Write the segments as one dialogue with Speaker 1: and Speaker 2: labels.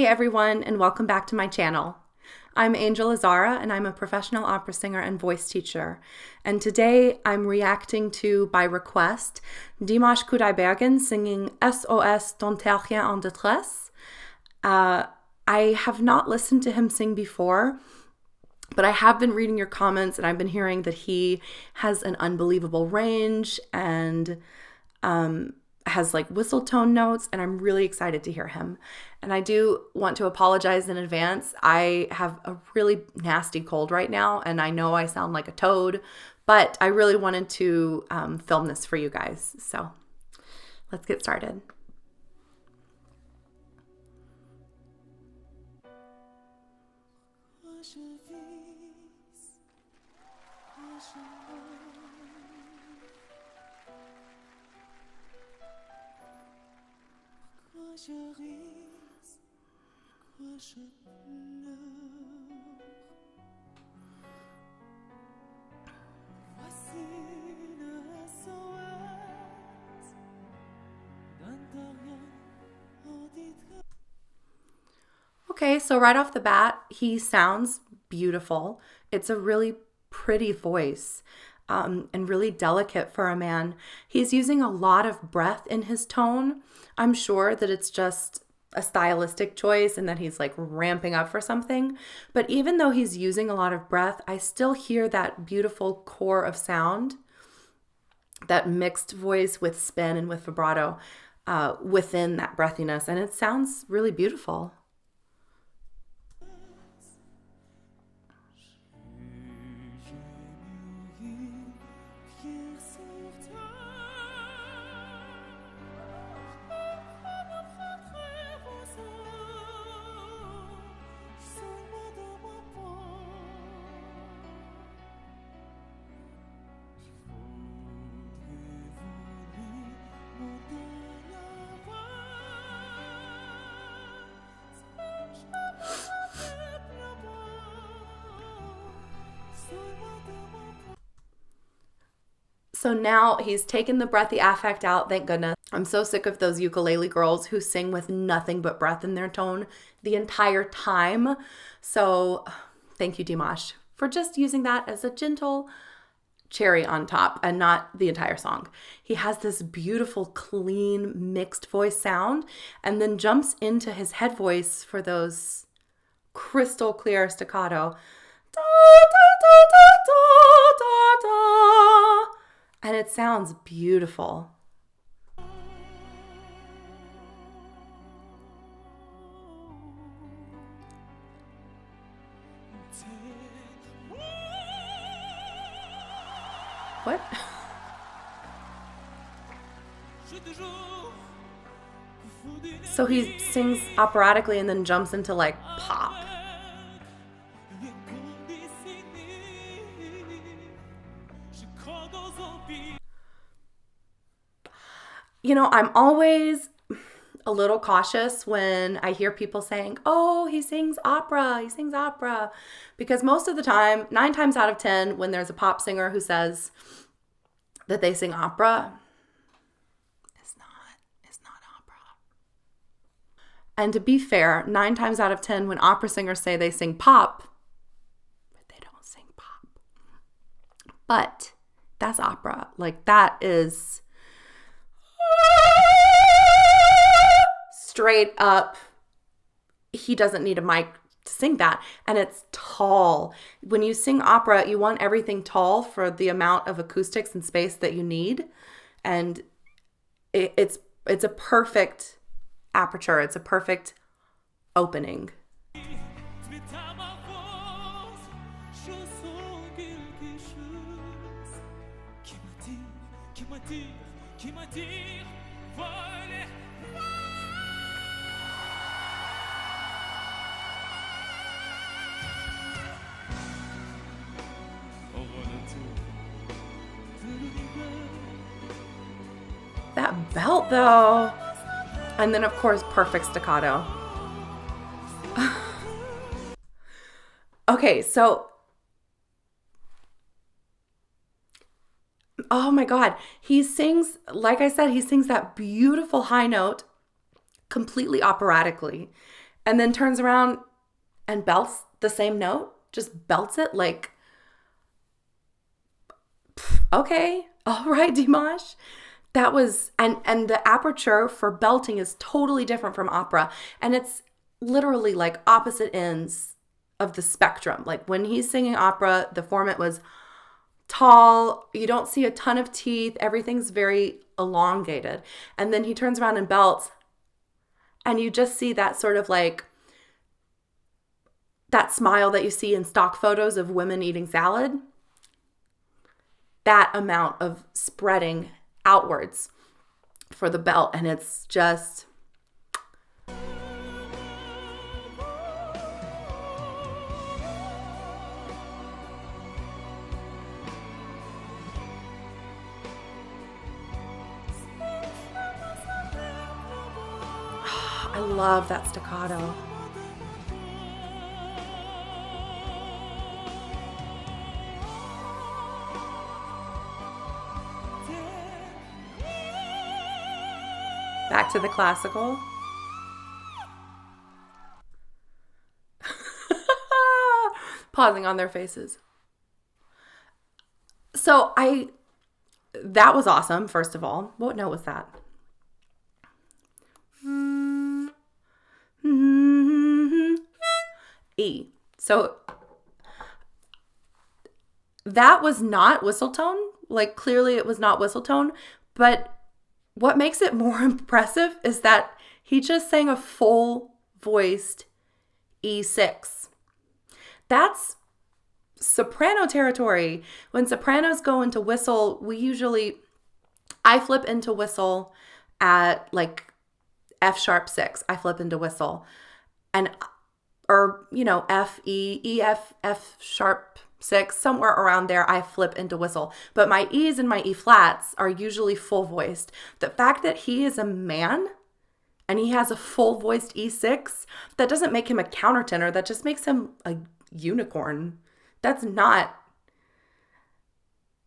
Speaker 1: everyone, and welcome back to my channel. I'm Angel Azzarra, and I'm a professional opera singer and voice teacher. And today I'm reacting to, by request, Dimash Kudaibergen singing SOS d'un terrien en détresse. I have not listened to him sing before, but I have been reading your comments, and I've been hearing that he has an unbelievable range and has like whistle tone notes, and I'm really excited to hear him. And I do want to apologize in advance. I have a really nasty cold right now, and I know I sound like a toad, but I really wanted to film this for you guys. So let's get started. Okay, so right off the bat, he sounds beautiful. It's a really pretty voice and really delicate for a man. He's using a lot of breath in his tone. I'm sure that it's just a stylistic choice and that he's like ramping up for something. But even though he's using a lot of breath, I still hear that beautiful core of sound, that mixed voice with spin and with vibrato within that breathiness. And it sounds really beautiful. So now he's taken the breathy affect out, thank goodness. I'm so sick of those ukulele girls who sing with nothing but breath in their tone the entire time. So thank you, Dimash, for just using that as a gentle cherry on top and not the entire song. He has this beautiful, clean, mixed voice sound and then jumps into his head voice for those crystal clear staccato. Da, da, da, da, da, da, da. And it sounds beautiful. What? So he sings operatically and then jumps into like pop. You know, I'm always a little cautious when I hear people saying, oh, he sings opera, because most of the time, 9 times out of 10, when there's a pop singer who says that they sing opera, it's not opera. And to be fair, 9 times out of 10, when opera singers say they sing pop, they don't sing pop. But that's opera. Like, that is straight up, he doesn't need a mic to sing that, and it's tall. When you sing opera, you want everything tall for the amount of acoustics and space that you need, and it's a perfect aperture. It's a perfect opening. That belt though. And then of course, perfect staccato. Okay, so oh my God. He sings, like I said, he sings that beautiful high note completely operatically. and then turns around and belts the same note, just belts it like, okay, all right, Dimash. That was, and the aperture for belting is totally different from opera. And it's literally like opposite ends of the spectrum. Like when he's singing opera, the format was tall. You don't see a ton of teeth. Everything's very elongated. And then he turns around and belts, and you just see that sort of like that smile that you see in stock photos of women eating salad. That amount of spreading outwards for the belt, and it's just I love that staccato. Back to the classical. Pausing on their faces. So that was awesome, first of all. What note was that? E. So that was not whistle tone. Like clearly it was not whistle tone, but what makes it more impressive is that he just sang a full-voiced E6. That's soprano territory. When sopranos go into whistle, I flip into whistle at like F sharp 6. I flip into whistle. Or F, E, F sharp 6, somewhere around there, I flip into whistle. But my E's and my E flats are usually full voiced. The fact that he is a man and he has a full voiced E6, that doesn't make him a countertenor. That just makes him a unicorn. It's not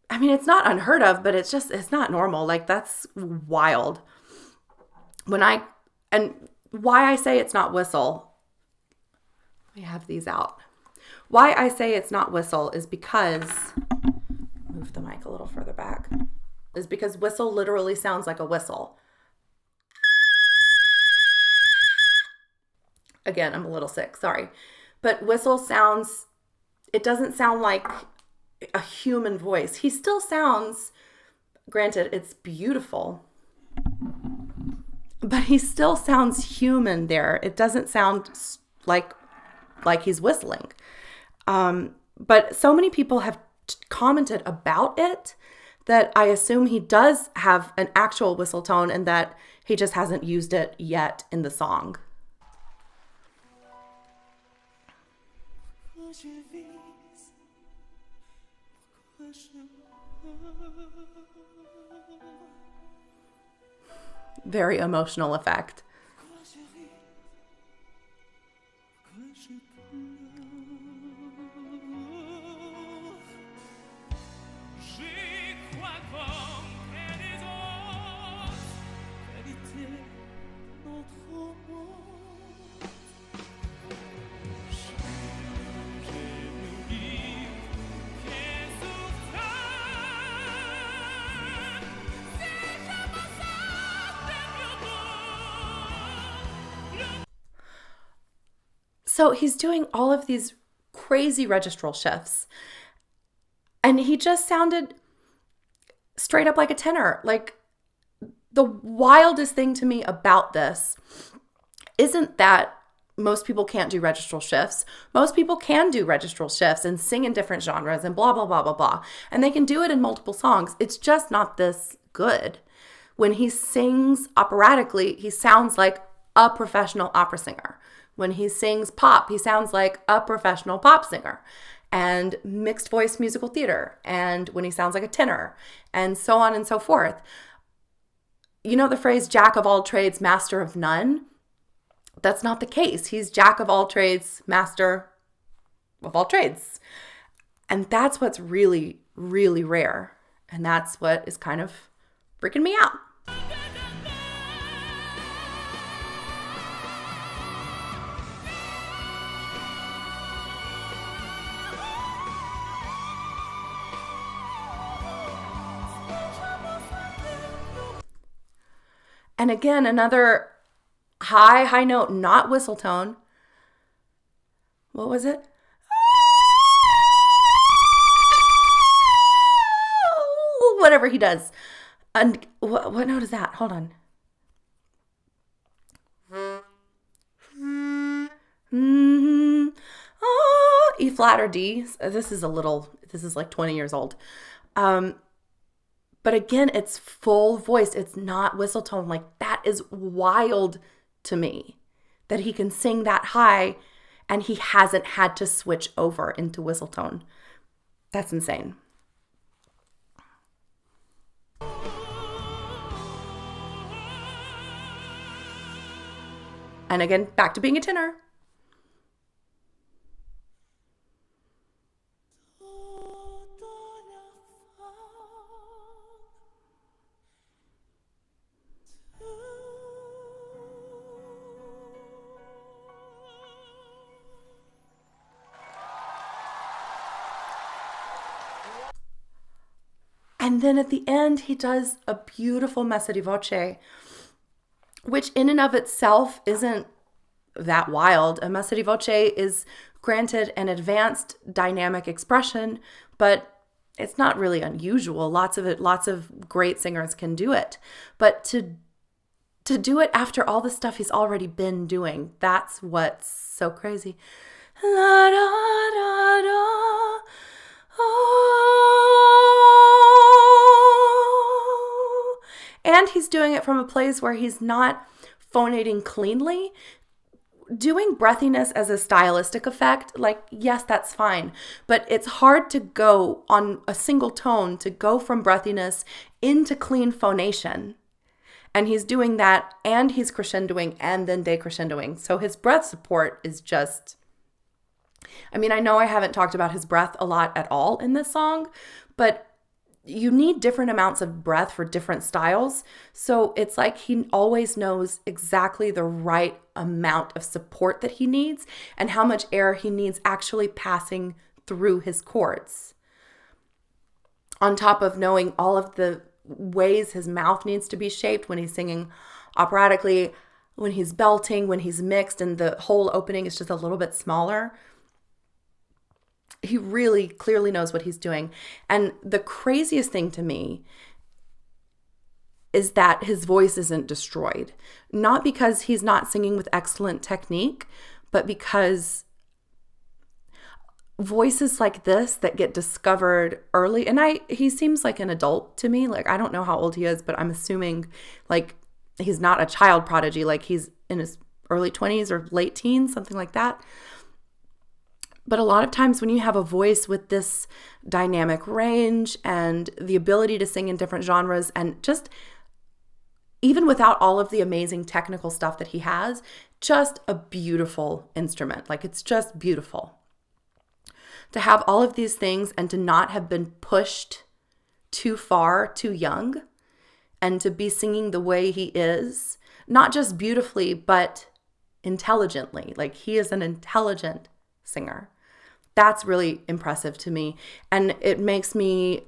Speaker 1: unheard of, but it's not normal. Like that's wild. And why I say it's not whistle, I have these out. Why I say it's not whistle is because, move the mic a little further back, is because whistle literally sounds like a whistle. Again, I'm a little sick, sorry. But whistle sounds, it doesn't sound like a human voice. He still sounds, granted, it's beautiful, but he still sounds human there. It doesn't sound like he's whistling. But so many people have commented about it that I assume he does have an actual whistle tone and that he just hasn't used it yet in the song. Very emotional effect. So he's doing all of these crazy registral shifts, and he just sounded straight up like a tenor. Like, the wildest thing to me about this isn't that most people can't do registral shifts. Most people can do registral shifts and sing in different genres and blah, blah, blah, blah, blah. And they can do it in multiple songs. It's just not this good. When he sings operatically, he sounds like a professional opera singer. When he sings pop, he sounds like a professional pop singer. And mixed voice musical theater. And when he sounds like a tenor. And so on and so forth. You know the phrase, jack of all trades, master of none? That's not the case. He's jack of all trades, master of all trades. And that's what's really, really rare. And that's what is kind of freaking me out. And again, another high note, not whistle tone. What was it? Whatever he does. And what note is that? Hold on. E flat or D. This is like 20 years old. But again, it's full voice. It's not whistle tone. Like, that is wild to me that he can sing that high and he hasn't had to switch over into whistle tone. That's insane. And again, back to being a tenor. And then at the end, he does a beautiful messa di voce, which in and of itself isn't that wild. A messa di voce is granted an advanced dynamic expression, but it's not really unusual. Lots of great singers can do it. But to do it after all the stuff he's already been doing, that's what's so crazy. La, da, da, da, oh. And he's doing it from a place where he's not phonating cleanly. Doing breathiness as a stylistic effect, like, yes, that's fine. But it's hard to go on a single tone, to go from breathiness into clean phonation. And he's doing that, and he's crescendoing, and then decrescendoing. So his breath support is just... I mean, I know I haven't talked about his breath a lot at all in this song, but you need different amounts of breath for different styles. So it's like he always knows exactly the right amount of support that he needs and how much air he needs actually passing through his chords. On top of knowing all of the ways his mouth needs to be shaped when he's singing operatically, when he's belting, when he's mixed, and the whole opening is just a little bit smaller. He really clearly knows what he's doing. And the craziest thing to me is that his voice isn't destroyed. Not because he's not singing with excellent technique, but because voices like this that get discovered early, and he seems like an adult to me. Like, I don't know how old he is, but I'm assuming like he's not a child prodigy. Like, he's in his early 20s or late teens, something like that. But a lot of times when you have a voice with this dynamic range and the ability to sing in different genres, and just even without all of the amazing technical stuff that he has, just a beautiful instrument. Like, it's just beautiful. To have all of these things and to not have been pushed too far, too young, and to be singing the way he is, not just beautifully, but intelligently. Like, he is an intelligent singer. That's really impressive to me. And it makes me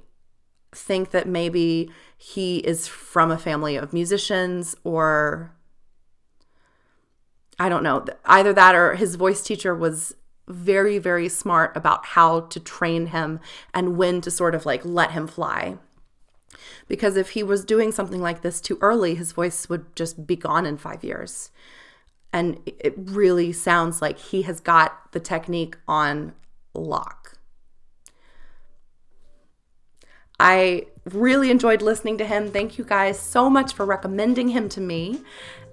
Speaker 1: think that maybe he is from a family of musicians, or I don't know, either that or his voice teacher was very, very smart about how to train him and when to sort of like let him fly. Because if he was doing something like this too early, his voice would just be gone in 5 years. And it really sounds like he has got the technique on lock. I really enjoyed listening to him. Thank you guys so much for recommending him to me.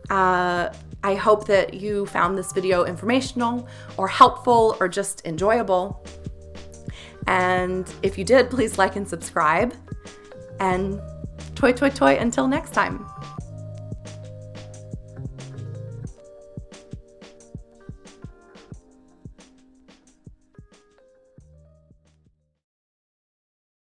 Speaker 1: I hope that you found this video informational or helpful or just enjoyable. And if you did, please like and subscribe. And toi toi toi until next time.